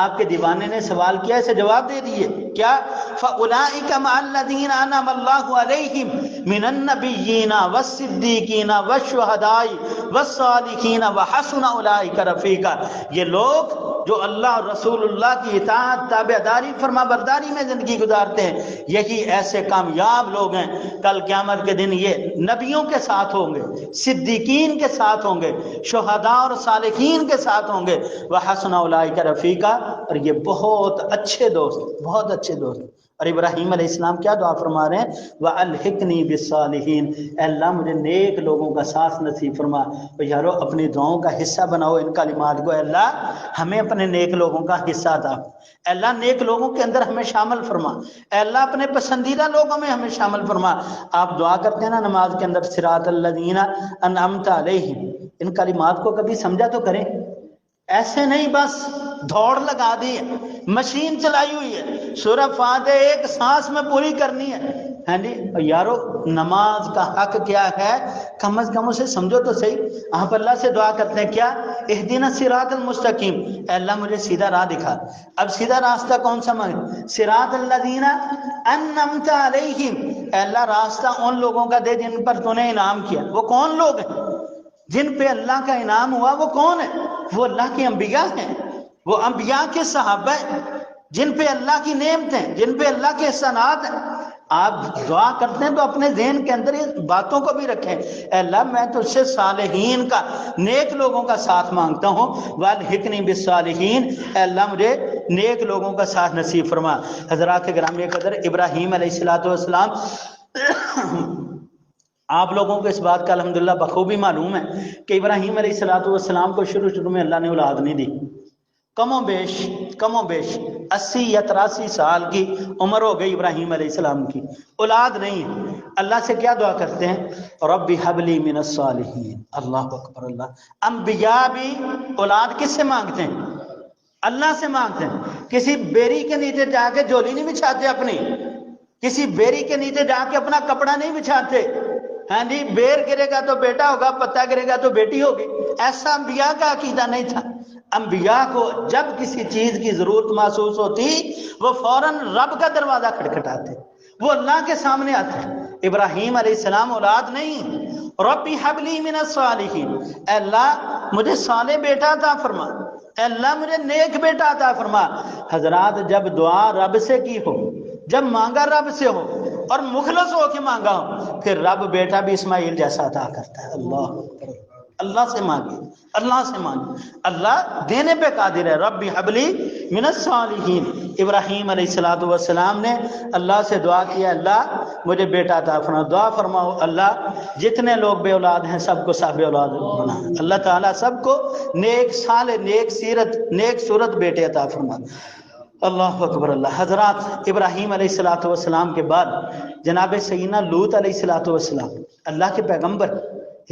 آپ کے دیوانے نے سوال کیا، اسے جواب دے دیے کیا؟ فَأُولَٰئِكَ مَعَ الَّذِينَ أَنْعَمَ اللَّهُ عَلَيْهِمْ مِنَ النَّبِيِّينَ وَالصِّدِّيقِينَ وَالشُّهَدَاءِ وَالصَّالِحِينَ وَحَسُنَ أُولَٰئِكَ رَفِيقًا۔ یہ لوگ جو اللہ اور رسول اللہ کی اطاعت، تابعداری، فرما برداری میں زندگی گزارتے ہیں، یہی ایسے کامیاب لوگ ہیں، کل قیامت کے دن یہ نبیوں کے ساتھ ہوں گے، صدیقین کے ساتھ ہوں گے، شہداء اور صالحین کے ساتھ ہوں گے، وَحَسُنَ أُولَٰئِكَ رَفِيقًا، اور یہ بہت اچھے دوست، بہت اچھے دوست۔ اور ابراہیم علیہ السلام کیا دعا فرما رہے ہیں؟ وَأَلْحِقْنِي بِالصَّالِحِينَ، اے اللہ مجھے نیک لوگوں کا ساتھ نصیب فرما۔ تو یارو اپنی دعاؤں کا حصہ بناؤ ان کلمات کو، اے اللہ ہمیں اپنے نیک لوگوں کا حصہ عطا، اے اللہ نیک لوگوں کے اندر ہمیں شامل فرما، اے اللہ اپنے پسندیدہ لوگوں میں ہمیں شامل فرما۔ آپ دعا کرتے ہیں نا نماز کے اندر صراط الذین انعمت علیہم، ان کلمات کو کبھی سمجھا تو کریں، ایسے نہیں بس دوڑ لگا دی ہے، مشین چلائی ہوئی ہے، سورہ فاتحہ ایک سانس میں پوری کرنی ہے، ہاں جی یارو نماز کا حق کیا ہے کم از کم اسے سمجھو تو صحیح۔ آپ اللہ سے دعا کرتے ہیں کیا؟ اہدنا الصراط المستقیم، اے اللہ مجھے سیدھا راہ دکھا۔ اب سیدھا راستہ کون سا مانگے؟ صراط الذین انعمت علیہم، اے اللہ راستہ ان لوگوں کا دے جن پر تو نے انعام کیا۔ وہ کون لوگ ہیں جن پہ اللہ کا انعام ہوا؟ وہ کون ہے؟ وہ اللہ کے انبیاء ہیں، وہ انبیاء کے صحابہ ہیں جن پہ اللہ کی نعمتیں، جن پہ اللہ کے احسانات ہیں۔ آپ دعا کرتے ہیں تو اپنے ذہن کے اندر یہ باتوں کو بھی رکھیں، اے اللہ میں تو اس سے صالحین کا، نیک لوگوں کا ساتھ مانگتا ہوں، وَالْحِقْنِي بِالصَّالِحِينَ، اے اللہ مجھے نیک لوگوں کا ساتھ نصیب فرما۔ حضرات گرامی قدر، ابراہیم علیہ الصلوۃ والسلام، آپ لوگوں کو اس بات کا الحمدللہ بخوبی معلوم ہے کہ ابراہیم علیہ الصلوۃ والسلام کو شروع میں اللہ نے اولاد نہیں دی، کم و بیش 80 یا 83 سال کی عمر ہو گئی ابراہیم علیہ السلام کی، اولاد نہیں ہے۔ اللہ سے کیا دعا کرتے ہیں؟ رب ھب لی من الصالحین، اللہ اکبر اللہ۔ انبیاء بھی اولاد کس سے مانگتے ہیں؟ اللہ سے مانگتے ہیں۔ کسی بیری کے نیچے جا کے جولی نہیں بچھاتے اپنی، کسی بیری کے نیچے جا کے اپنا کپڑا نہیں بچھاتے، ہاں جی بیر گرے گا تو بیٹا ہوگا، پتا گرے گا تو بیٹی ہوگی، ایسا انبیاء کا عقیدہ نہیں تھا۔ انبیاء کو جب کسی چیز کی ضرورت محسوس ہوتی وہ فوراً رب کا دروازہ کھٹکھٹاتے، وہ اللہ کے سامنے آتے۔ ابراہیم علیہ السلام اولاد نہیں، ربی ھب لی من الصالحین، اے اللہ مجھے صالح بیٹا عطا فرما، اے اللہ مجھے نیک بیٹا عطا فرما۔ حضرات جب دعا رب سے کی ہو، جب مانگا رب سے ہو اور مخلص ہو کے مانگا ہو، پھر رب بیٹا بھی اسماعیل جیسا عطا کرتا ہے۔ اللہ سے مانگے، اللہ سے مانگے، اللہ دینے پہ قادر ہے۔ رب ھب لی من الصالحین، ابراہیم علیہ الصلوۃ والسلام نے اللہ سے دعا کیا، اللہ مجھے بیٹا عطا فرما۔ دعا فرماؤ اللہ جتنے لوگ بے اولاد ہیں سب کو صاحب اولاد بنا، اللہ تعالیٰ سب کو نیک صالح، نیک سیرت، نیک صورت بیٹے عطا فرما۔ اللہ اکبر اللہ۔ حضرات ابراہیم علیہ الصلوۃ والسلام کے بعد جناب سیدنا لوط علیہ الصلوۃ والسلام، اللہ کے پیغمبر،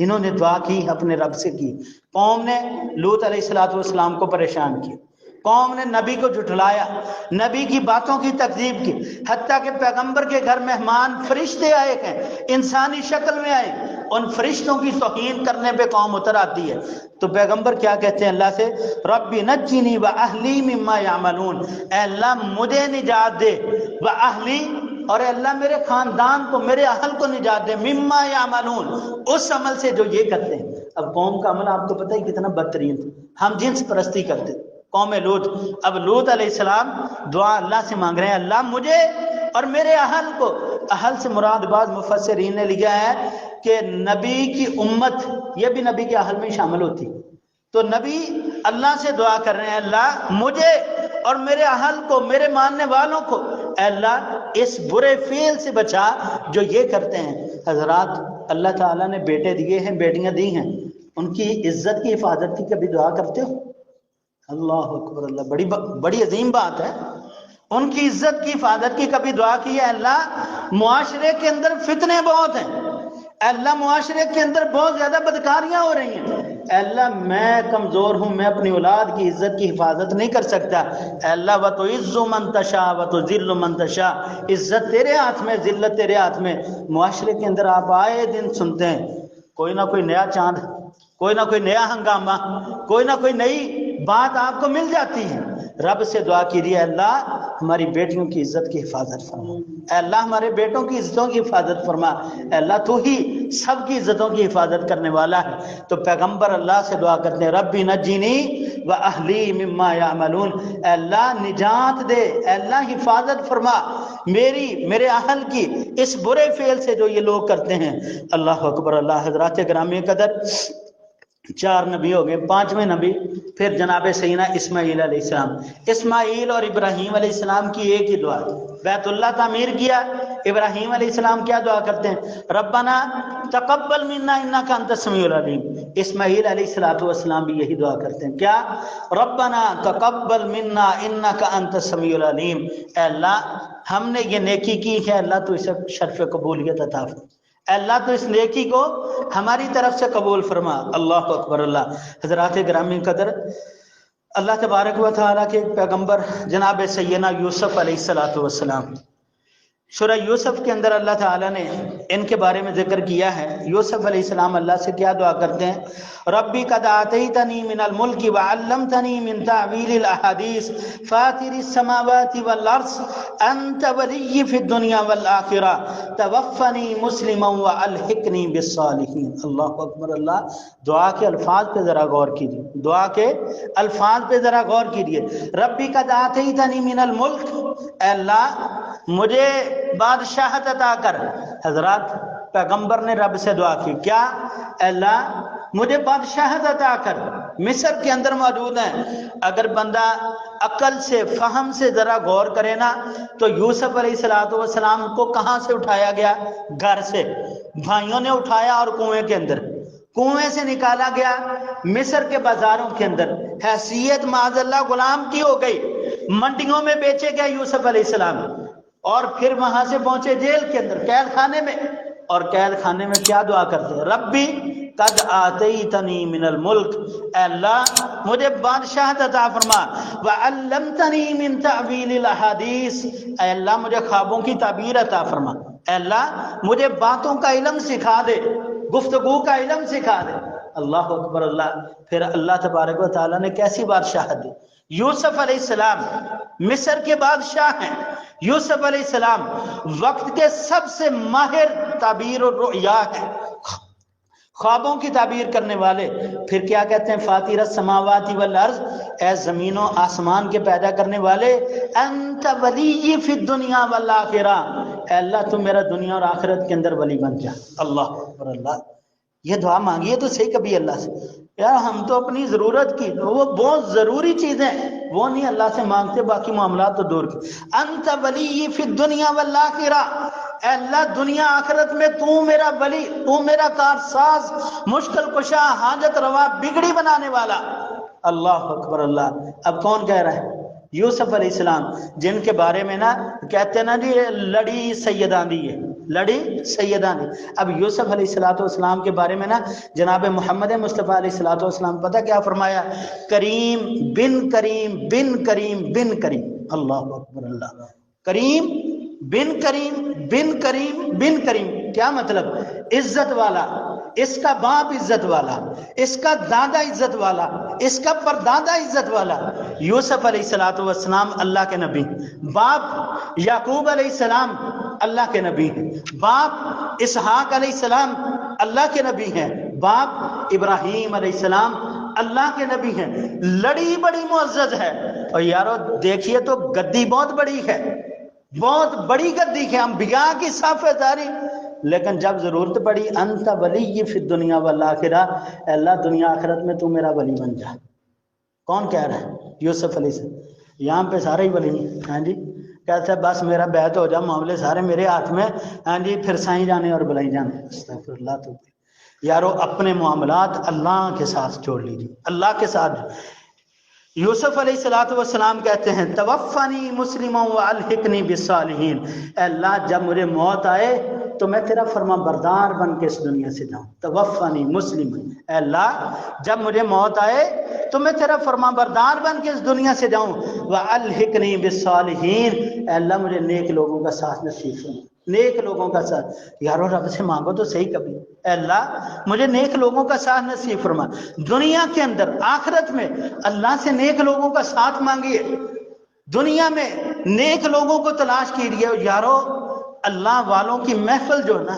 انہوں نے دعا کی، اپنے رب سے کی۔ قوم نے لوط علیہ الصلوۃ والسلام کو پریشان کیا، قوم نے نبی کو جھٹلایا، نبی کی باتوں کی تکذیب کی، حتیٰ کہ پیغمبر کے گھر مہمان فرشتے آئے ہیں، انسانی شکل میں آئے، ان فرشتوں کی توہین کرنے پہ قوم اتر آتی ہے۔ تو پیغمبر کیا کہتے ہیں اللہ سے؟ ربی نجنی و اہلی مما یعملون، اے اللہ مجھے نجات دے، و اہلی اور اے اللہ میرے خاندان کو، میرے اہل کو نجات دے، مما یعملون، اس عمل سے جو یہ کرتے ہیں۔ اب قوم کا عمل آپ کو پتہ ہے کتنا بدترین تھا، ہم جنس پرستی کرتے تھے، قوم لوط۔ اب لوط علیہ السلام دعا اللہ سے مانگ رہے ہیں، اللہ مجھے اور میرے اہل کو، اہل سے مراد بعض مفسرین نے لکھا ہے کہ نبی کی امت، یہ بھی نبی کے اہل میں شامل ہوتی۔ تو نبی اللہ سے دعا کر رہے ہیں، اللہ مجھے اور میرے اہل کو، میرے ماننے والوں کو اے اللہ اس برے فعل سے بچا جو یہ کرتے ہیں۔ حضرات اللہ تعالیٰ نے بیٹے دیے ہیں، بیٹیاں دی ہیں، ان کی عزت کی حفاظت کی کبھی دعا کرتے ہو؟ اللہ اکبر اللہ، بڑی عظیم بات ہے۔ ان کی عزت کی حفاظت کی کبھی دعا کی ہے؟ اللہ معاشرے کے اندر فتنے بہت ہیں، اے اللہ معاشرے کے اندر بہت زیادہ بدکاریاں ہو رہی ہیں، اے اللہ میں کمزور ہوں، میں اپنی اولاد کی عزت کی حفاظت نہیں کر سکتا، اے اللہ وَتُعِزُّ مَن تَشَاءُ وَتُذِلُّ مَن تَشَاءُ، عزت تیرے ہاتھ میں، ذلت تیرے ہاتھ میں۔ معاشرے کے اندر آپ آئے دن سنتے ہیں کوئی نہ کوئی نیا چاند، کوئی نہ کوئی نیا ہنگامہ، کوئی نہ کوئی نئی بات آپ کو مل جاتی ہے۔ رب سے دعا کیجیے، اللہ ہماری بیٹیوں کی عزت کی حفاظت فرما، اے اللہ ہمارے بیٹوں کی عزتوں کی حفاظت فرما، اے اللہ تو ہی سب کی عزتوں کی حفاظت کرنے والا ہے۔ تو پیغمبر اللہ سے دعا کرتے ہیں، ربی نجینی و اہلی مما یعملون، اے اللہ نجات دے، اے اللہ حفاظت فرما میرے اہل کی اس برے فعل سے جو یہ لوگ کرتے ہیں۔ اللہ اکبر اللہ۔ حضرات گرامی قدر، 4 نبی ہو گئے، 5ویں نبی پھر جناب سیدنا اسماعیل علیہ السلام۔ اسماعیل اور ابراہیم علیہ السلام کی ایک ہی دعا، بیت اللہ تعمیر کیا، ابراہیم علیہ السلام کیا دعا کرتے ہیں؟ ربنا تقبل منا انک انت السمیع العلیم۔ اسماعیل علیہ السلام بھی یہی دعا کرتے ہیں، کیا؟ ربنا تقبل منا انک انت السمیع العلیم، اے اللہ ہم نے یہ نیکی کی ہے، اللہ تو اسے شرف قبولیت عطا فرما، اے اللہ تو اس نیکی کو ہماری طرف سے قبول فرما۔ اللہ اکبر اللہ۔ حضرات گرامی قدر، اللہ تبارک و تعالیٰ کے پیغمبر جناب سیدنا یوسف علیہ السلام، سورہ یوسف کے اندر اللہ تعالیٰ نے ان کے بارے میں ذکر کیا ہے۔ یوسف علیہ السلام اللہ سے کیا دعا کرتے ہیں؟ ربی قد آتیتنی من الملک وعلمتنی من تعویل الاحادیث فاطر السماوات والارض انت ولی فی الدنیا والآخرہ توفنی مسلما والحقنی بالصالحین۔ اللہ اکبر اللہ۔ دعا کے الفاظ پہ ذرا غور کیجیے، دعا کے الفاظ پہ ذرا غور کیجیے۔ ربی قد آتیتنی من الملک، اے اللہ مجھے بادشاہت عطا کر۔ حضرات پیغمبر نے رب سے دعا کی، کیا؟ اے اللہ مجھے بادشاہت عطا کر۔ مصر کے اندر موجود ہیں، اگر بندہ عقل سے، فہم سے ذرا غور کرے نا تو یوسف علیہ السلام کو کہاں سے اٹھایا گیا؟ گھر سے، بھائیوں نے اٹھایا اور کنویں سے نکالا گیا مصر کے بازاروں کے اندر، حیثیت معاذ اللہ غلام کی ہو گئی، منڈیوں میں بیچے گئے یوسف علیہ السلام، اور پھر وہاں سے پہنچے جیل کے اندر، قید خانے میں، اور قید خانے میں کیا دعا کرتے ہیں؟ ربی قد آتیتنی من الملک، اے اللہ مجھے بادشاہت عطا فرما، وعلمتنی من تعویل الاحادیث، اے اللہ مجھے خوابوں کی تعبیر عطا فرما، اے اللہ مجھے باتوں کا علم سکھا دے، گفتگو کا علم سکھا دے۔ اللہ اکبر اللہ۔ پھر اللہ تبارک و تعالیٰ نے کیسی بادشاہت دی؟ یوسف علیہ السلام مصر کے بادشاہ ہیں، یوسف علیہ السلام وقت کے سب سے ماہر تعبیر و رؤیا ہیں، خوابوں کی تعبیر کرنے والے۔ پھر کیا کہتے ہیں؟ فاطر السماوات والارض، اے زمین و آسمان کے پیدا کرنے والے، انت ولی فی الدنیا والآخرہ، اے اللہ تم میرا دنیا اور آخرت کے اندر ولی بن جا۔ اللہ اکبر اللہ۔ یہ دعا مانگیے تو صحیح کبھی اللہ سے، یار ہم تو اپنی ضرورت کی، وہ بہت ضروری چیزیں وہ نہیں اللہ سے مانگتے، باقی معاملات تو دور کی۔ انت ولی فی الدنیا والآخرہ، اے اللہ دنیا آخرت میں تو میرا ولی، تو میرا کارساز، مشکل کشا، حاجت روا، بگڑی بنانے والا۔ اللہ اکبر اللہ۔ اب کون کہہ رہا ہے؟ یوسف علیہ السلام، جن کے بارے میں نا کہتے ہیں نا جی لڑی سیداں دی ہے، لڑی سیداں دی۔ اب یوسف علیہ السلام کے بارے میں نا جناب محمد مصطفیٰ علیہ السلام پتہ کیا فرمایا؟ کریم بن کریم بن کریم بن کریم۔ اللہ اکبر اللہ۔ کریم بن کریم بن کریم بن کریم، کیا مطلب؟ عزت والا، اس کا باپ عزت والا، اس کا دادا عزت والا، اس کا پردادا عزت والا۔ یوسف علیہ السلام اللہ کے نبی، باپ یعقوب علیہ السلام اللہ کے نبی ہیں، باپ اسحاق علیہ السلام اللہ کے نبی ہیں، باپ ابراہیم علیہ السلام اللہ کے نبی ہیں، لڑی بڑی معزز ہے۔ اور یارو دیکھیے تو گدی بہت بڑی ہے، بہت بڑی گدی ہے، انبیاء کی صف داری، لیکن جب ضرورت پڑی انت ولی فی الدنیا والآخرہ، اللہ دنیا آخرت میں تو میرا ولی بن جا۔ کون کہہ رہا ہے؟ یوسف علیہ السلام۔ یہاں پہ سارے ہی ولی ہیں، ہاں جی، کہتے ہیں بس میرا بیعت ہو جا، معاملے سارے میرے ہاتھ میں، ہاں جی، پھر سائیں جانے اور بلائی جانے۔ استغفر اللہ۔ تو یارو اپنے معاملات اللہ کے ساتھ جوڑ لیجیے، اللہ کے ساتھ۔ یوسف علیہ السلام کہتے ہیں توفنی مسلما والحقنی بالصالحین، اے اللہ جب مجھے موت آئے تو میں تیرا فرما بردار بن کے اس دنیا سے جاؤں۔ توفنی مسلما، اے اللہ جب مجھے موت آئے تو میں تیرا فرما بردار بن کے اس دنیا سے جاؤں۔ والحقنی بالصالحین، اے اللہ مجھے نیک لوگوں کا ساتھ نصیب فرما، نیک لوگوں کا ساتھ۔ یارو رب سے مانگو تو صحیح کبھی، اے اللہ مجھے نیک لوگوں کا ساتھ نصیب فرما۔ دنیا کے اندر آخرت میں اللہ سے نیک لوگوں کا ساتھ مانگیے، دنیا میں نیک لوگوں کو تلاش کیجیے۔ یارو اللہ والوں کی محفل جو ہے نا،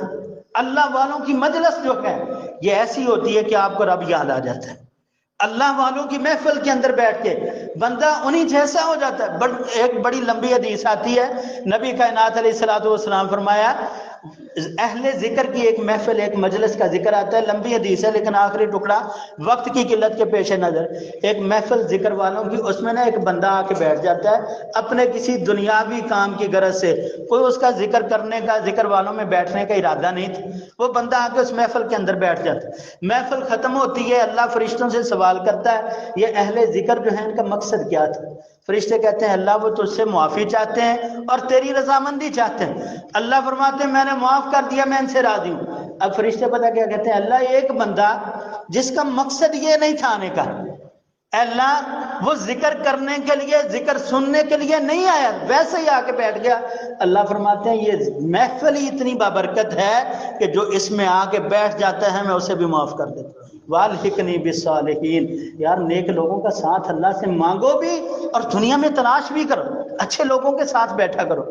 اللہ والوں کی مجلس جو ہے، یہ ایسی ہوتی ہے کہ آپ کو رب یاد آ جاتا ہے۔ اللہ والوں کی محفل کے اندر بیٹھ کے بندہ انہی جیسا ہو جاتا ہے۔ ایک بڑی لمبی حدیث آتی ہے، نبی کائنات علیہ السلام فرمایا اہل ذکر کی ایک محفل، ایک مجلس کا ذکر آتا ہے، لمبی حدیث ہے لیکن آخری ٹکڑا وقت کی قلت کے پیش نظر، ایک محفل ذکر والوں کی، اس میں نا ایک بندہ آ کے بیٹھ جاتا ہے اپنے کسی دنیاوی کام کی غرض سے، کوئی اس کا ذکر کرنے کا، ذکر والوں میں بیٹھنے کا ارادہ نہیں تھا، وہ بندہ آ کے اس محفل کے اندر بیٹھ جاتا ہے۔ محفل ختم ہوتی ہے، اللہ فرشتوں سے سوال کرتا ہے یہ اہل ذکر جو ہیں ان کا مقصد کیا تھا؟ فرشتے کہتے ہیں اللہ وہ تجھ سے معافی چاہتے ہیں اور تیری رضامندی چاہتے ہیں۔ اللہ فرماتے ہیں میں نے معاف کر دیا، میں ان سے راضی ہوں۔ اب فرشتے پتہ کیا کہتے ہیں؟ اللہ ایک بندہ جس کا مقصد یہ نہیں تھا آنے کا، اللہ وہ ذکر کرنے کے لیے، ذکر سننے کے لیے نہیں آیا، ویسے ہی آ کے بیٹھ گیا۔ اللہ فرماتے ہیں یہ محفل ہی اتنی بابرکت ہے کہ جو اس میں آ کے بیٹھ جاتا ہے میں اسے بھی معاف کر دیتا ہوں۔ والحقنی بالصالحین، یار نیک لوگوں کا ساتھ اللہ سے مانگو بھی اور دنیا میں تلاش بھی کرو، اچھے لوگوں کے ساتھ بیٹھا کرو،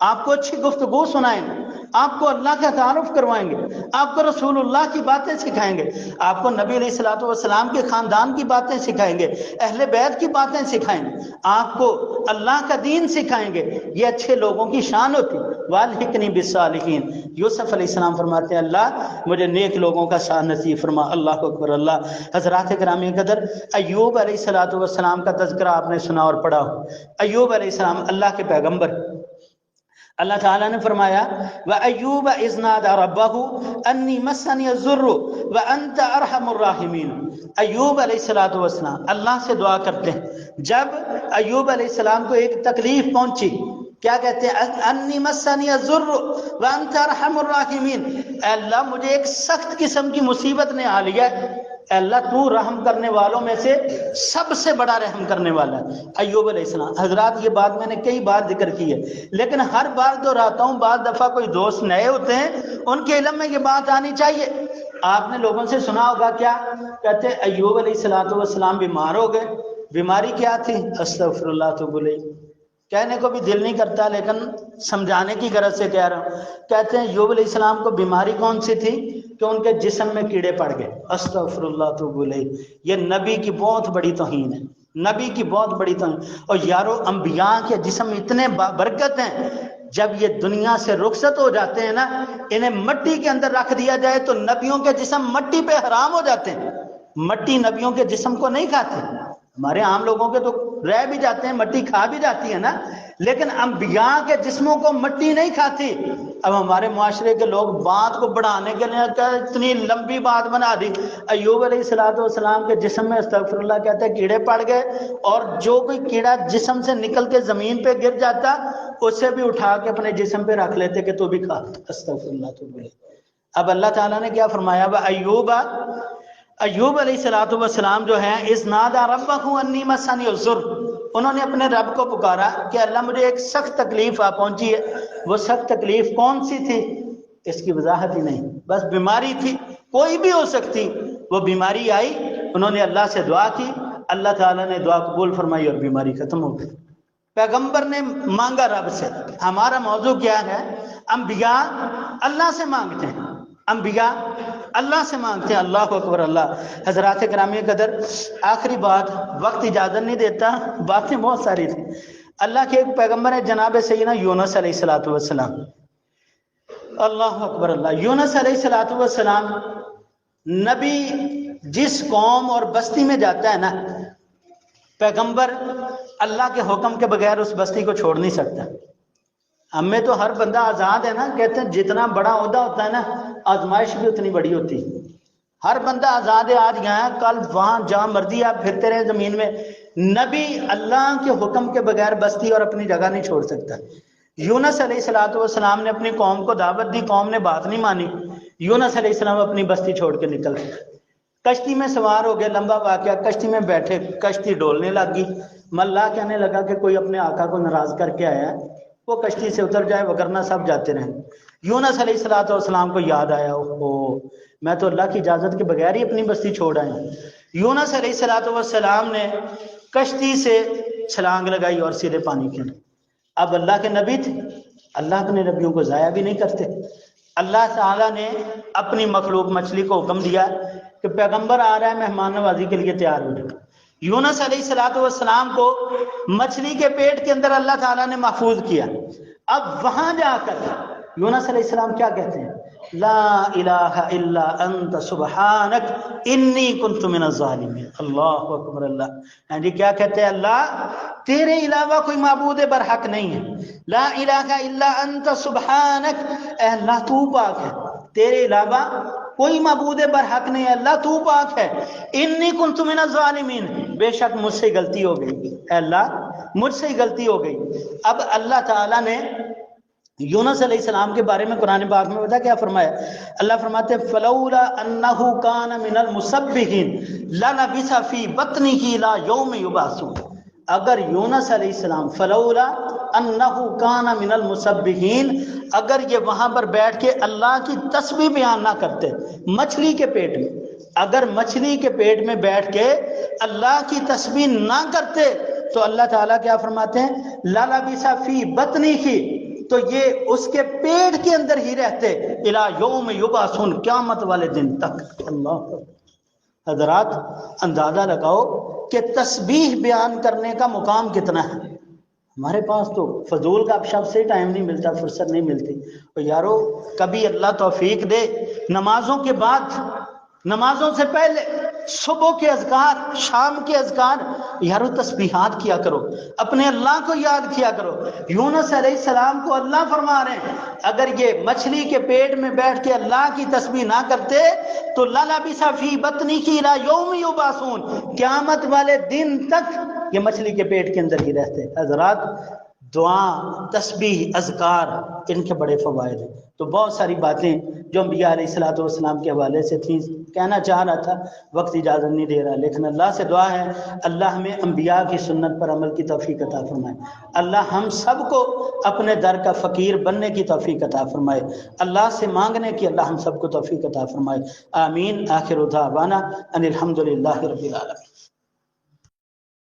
آپ کو اچھی گفتگو سنائیں گے، آپ کو اللہ کا تعارف کروائیں گے، آپ کو رسول اللہ کی باتیں سکھائیں گے، آپ کو نبی علیہ السلام کے خاندان کی باتیں سکھائیں گے، اہل بیت کی باتیں سکھائیں گے، آپ کو اللہ کا دین سکھائیں گے۔ یہ اچھے لوگوں کی شان ہوتی۔ والحقنی بالصالحین، یوسف علیہ السلام فرماتے ہیں اللہ مجھے نیک لوگوں کا ساتھ نصیب فرما۔ اللہ اکبر اللہ۔ حضرات گرامی قدر، ایوب علیہ السلام کا تذکرہ آپ نے سنا اور پڑھا ہو۔ ایوب علیہ السلام اللہ کے پیغمبر، اللہ تعالیٰ نے فرمایا وَأَيُّوبَ إِذْ نَادَى رَبَّهُ أَنِّي مَسَّنِيَ الضُّرُّ وَأَنْتَ أَرْحَمُ الرَّاحِمِينَ۔ ایوب علیہ السلام اللہ سے دعا کرتے ہیں، جب ایوب علیہ السلام کو ایک تکلیف پہنچی، کیا کہتے ہیں؟ أَنِّي مَسَّنِيَ الضُّرُّ وَأَنْتَ أَرْحَمُ الرَّاحِمِينَ، اے اللہ مجھے ایک سخت قسم کی مصیبت نے آ لیا ہے، اے اللہ تو رحم کرنے والوں میں سے سب سے بڑا رحم کرنے والا ہے۔ ایوب علیہ السلام، حضرات یہ بات میں نے کئی بار ذکر کی ہے لیکن ہر بار دہراتا ہوں، بعض دفعہ کوئی دوست نئے ہوتے ہیں ان کے علم میں یہ بات آنی چاہیے۔ آپ نے لوگوں سے سنا ہوگا، کیا کہتے ہیں ایوب علیہ السلام بیمار ہو گئے۔ بیماری کیا تھی؟ استغفر اللہ توب الیہ، کہنے کو بھی دل نہیں کرتا لیکن سمجھانے کی غرض سے کہہ رہا ہوں۔ کہتے ہیں ایوب علیہ السلام کو بیماری کون سی تھی کہ ان کے جسم میں کیڑے پڑ گئے۔ استغفر اللہ توب الیہ، یہ نبی کی بہت بڑی توہین ہے، نبی کی بہت بڑی توہین۔ اور یارو انبیاء کے جسم اتنے برکت ہیں، جب یہ دنیا سے رخصت ہو جاتے ہیں نا، انہیں مٹی کے اندر رکھ دیا جائے تو نبیوں کے جسم مٹی پہ حرام ہو جاتے ہیں۔ مٹی نبیوں کے جسم کو نہیں کھاتے، ہمارے عام لوگوں کے تو رہ بھی جاتے ہیں، مٹی کھا بھی جاتی ہے نا، لیکن انبیاء کے جسموں کو مٹی نہیں کھاتی۔ اب ہمارے معاشرے کے لوگ بات کو بڑھانے کے لیے اتنی لمبی بات بنا دی۔ ایوب علیہ السلام کے جسم میں استغفر اللہ کہتے ہیں کیڑے پڑ گئے، اور جو کوئی کیڑا جسم سے نکل کے زمین پہ گر جاتا اسے بھی اٹھا کے اپنے جسم پہ رکھ لیتے کہ تو بھی کھا۔ استغفر اللہ تو بولے۔ اب اللہ تعالیٰ نے کیا فرمایا؟ ایوب علیہ السلام جو ہیں اذ نادى ربه انی مسنی الضر، انہوں نے اپنے رب کو پکارا کہ اللہ مجھے ایک سخت تکلیف آ پہنچی ہے۔ وہ سخت تکلیف کون سی تھی اس کی وضاحت ہی نہیں، بس بیماری تھی، کوئی بھی ہو سکتی۔ وہ بیماری آئی، انہوں نے اللہ سے دعا کی، اللہ تعالیٰ نے دعا قبول فرمائی اور بیماری ختم ہو گئی۔ پیغمبر نے مانگا رب سے. ہمارا موضوع کیا ہے؟ انبیاء اللہ سے مانگتے ہیں، انبیاء اللہ سے مانگتے ہیں. اللہ اکبر اللہ. حضرات گرامی قدر، آخری بات، وقت اجازت نہیں دیتا، باتیں بہت ساری تھیں. اللہ کے ایک پیغمبر ہے جناب سیدنا یونس علیہ السلام. اللہ اکبر اللہ. یونس علیہ السلام نبی جس قوم اور بستی میں جاتا ہے نا، پیغمبر اللہ کے حکم کے بغیر اس بستی کو چھوڑ نہیں سکتا. ہمیں تو ہر بندہ آزاد ہے نا، کہتے ہیں جتنا بڑا عہدہ ہوتا ہے نا آزمائش بھی اتنی بڑی ہوتی ہے. ہر بندہ آزاد ہے، آج یہاں کل وہاں، جہاں مرضی آپ پھرتے رہے زمین میں. نبی اللہ کے حکم کے بغیر بستی اور اپنی جگہ نہیں چھوڑ سکتا. یونس علیہ السلام نے اپنی قوم کو دعوت دی، قوم نے بات نہیں مانی. یونس علیہ السلام اپنی بستی چھوڑ کے نکل گئے. کشتی میں سوار ہو گئے، لمبا واقعہ. کشتی میں بیٹھے، کشتی ڈولنے لگی. ملا کہنے لگا کہ کوئی اپنے آقا کو ناراض کر کے آیا ہے، وہ کشتی سے اتر جائے، وگرنہ سب جاتے رہیں. یونس علیہ السلام کو یاد آیا، میں تو اللہ کی اجازت کے بغیر ہی اپنی بستی چھوڑ آیا ہوں. یونس علیہ السلام نے کشتی سے چھلانگ لگائی اور سیدھے پانی کے اندر. اب اللہ کے نبی تھے، اللہ کے نبیوں کو ضائع بھی نہیں کرتے. اللہ تعالیٰ نے اپنی مخلوق مچھلی کو حکم دیا کہ پیغمبر آ رہا ہے، مہمان نوازی کے لیے تیار ہو جائے. یونس علیہ السلام کو مچھلی کے پیٹ کے اندر اللہ تعالیٰ نے محفوظ کیا. اب وہاں جا کر یونس علیہ السلام کیا کہتے ہیں؟ لا الہ الا انت سبحانک انی کنت من الظالمین. اللہ اکبر اللہ. ہاں جی، کیا کہتے ہیں؟ اللہ تیرے علاوہ کوئی معبود برحق نہیں ہے. لا الہ الا انت سبحانک، اے اللہ تو پاک ہے، تیرے علاوہ کوئی معبود برحق نہیں ہے، اللہ تو پاک ہے. انی کنت من الظالمین، بے شک مجھ سے غلطی ہو گئی، اے اللہ مجھ سے غلطی ہو گئی. اب اللہ تعالیٰ نے یونس علیہ السلام کے بارے میں قرآن پاک میں بتا کیا فرمایا؟ اللہ فرماتے ہیں فلولا انہ کان من المسبحین للبث فی بطنہ الی یوم یبعثون. اگر یونس علیہ السلام فلولا انہ کان من المسبحین، اگر یہ وہاں پر بیٹھ کے اللہ کی تسبیح بیان نہ کرتے مچھلی کے پیٹ میں، اگر مچھلی کے پیٹ میں بیٹھ کے اللہ کی تسبیح نہ کرتے تو اللہ تعالیٰ کیا فرماتے ہیں؟ للبث فی بطنہ، تو یہ اس کے پیٹ کے اندر ہی رہتے الی یوم یبعثون، قیامت والے دن تک. اللہ. حضرات اندازہ لگاؤ کہ تسبیح بیان کرنے کا مقام کتنا ہے. ہمارے پاس تو فضول کا شب سے ٹائم نہیں ملتا، فرصت نہیں ملتی. اور یارو کبھی اللہ توفیق دے، نمازوں کے بعد، نمازوں سے پہلے، صبح کے اذکار، شام کے اذکار، یارو تسبیحات کیا کرو، اپنے اللہ کو یاد کیا کرو. یونس علیہ السلام کو اللہ فرما رہے ہیں اگر یہ مچھلی کے پیٹ میں بیٹھ کے اللہ کی تسبیح نہ کرتے تو للبث فی بطنہ الی یوم یبعثون، قیامت والے دن تک یہ مچھلی کے پیٹ کے اندر ہی رہتے. حضرات دعا، تسبیح، اذکار، ان کے بڑے فوائد ہیں. تو بہت ساری باتیں جو انبیاء علیہ السلام کے حوالے سے تھیں کہنا چاہ رہا تھا، وقت اجازت نہیں دے رہا. لیکن اللہ سے دعا ہے اللہ ہمیں انبیاء کی سنت پر عمل کی توفیق عطا فرمائے. اللہ ہم سب کو اپنے در کا فقیر بننے کی توفیق عطا فرمائے. اللہ سے مانگنے کی اللہ ہم سب کو توفیق عطا فرمائے. آمین. آخر دعوانا ان الحمد للہ رب العالمین.